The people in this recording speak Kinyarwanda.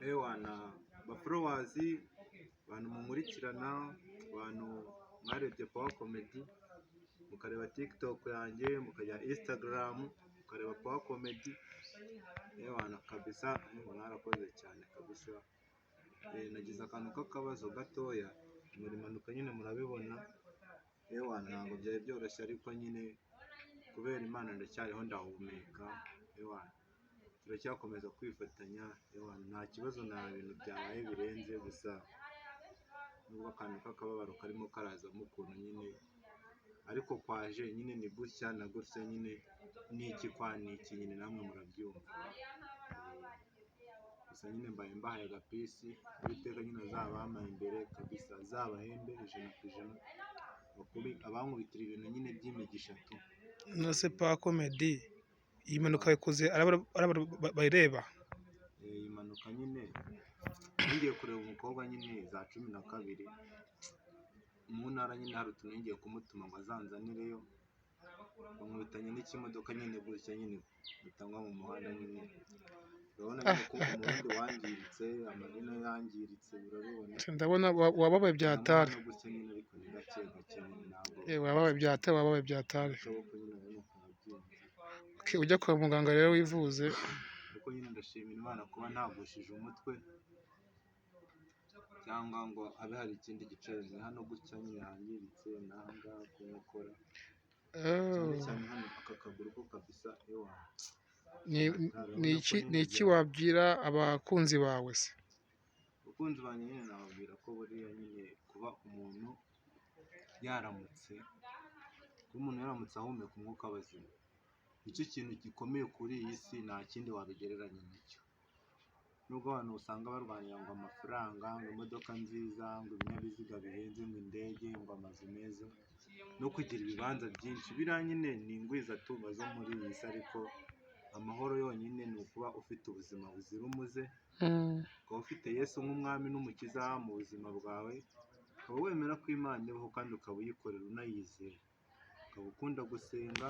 ewana ba followers abantu munkurikirana, abantu mwarebye Power Comedy mukareba TikTok yanjye, mukajya Instagram mukareba Power Comedy, ewana kabisa mwarakoze cyane kabisa. Nagize akantu k'akabazo gatoya, muri manuka nyine murabibona, ewana ntabwo byari byoroshye ariko nyine kubera Imana ndacyariho ndahumeka, ewana turacyakomeza kwifatanya, ewana nta kibazo, nta bintu byabaye birenze, gusa nubwo akantu k'akababaro karimo karazamo ukuntu nyine, ariko kwaje nyine ni gutya na gutya nyine, n'iki kwa n'iki nyine namwe murabyumva. Gusa nyine mbahaye agapisi, Uwiteka nyine azabamaye imbere kabisa, azabahembe ijana ku ijana, abankubitira ibintu nyine by'imigisha tu. Nose Power Comedy iyi mpanuka yakoze bayireba? Iyi mpanuka nyine ngiye kureba umukobwa nyine za 12 mu ntara nyine, hari utuntu ngiye kumutuma ngo azanzanireyo, bankubitanye n'ikimodoka nyine gutya nyine bitangwa mu muhanda nyine, urabona nyine ko umurundi wangiritse, amabino yangiritse, urabibona. Ndabona wababaye byatari. Gutya nyine ariko ni gake gake nyine ntabwo. Wababaye byatari, wababaye byatari. Bishoboka nyine urabona ko nabyumva. Okay, ujya kwa muganga rero wivuze. Ariko nyine ndashimira Imana kuba ntagushije umutwe cyangwa ngo habe hari ikindi gice hano gutya nyine hangiritse, n'ahangaha ku nkokora, cyane cyane hano aka kaguru ko kabisa, ewana. Ni iki wabwira abakunzi bawe se? Abakunzi banjye nyine nababwira ko buriya nyine kuba umuntu yaramutse ahumeka umwuka w'abazima, nicyo kintu gikomeye kuri iyi si, nta kindi wabigereranya nacyo. Nubwo abantu usanga barwanira ngo amafaranga, ngo imodoka nziza, ngo ibinyabiziga bihenze, ngo indege, ngo amazu meza, no kugira ibibanza byinshi, biriya nyine ni ingwizatunga zo muri iyi si, ariko amahoro yonyine ni ukuba ufite ubuzima buzira umuze, ukaba ufite Yesu nk'umwami n'umukiza mu buzima bwawe, ukaba wemera ko Imana ibaho kandi ukaba uyikorera unayizeye, ukaba ukunda gusenga,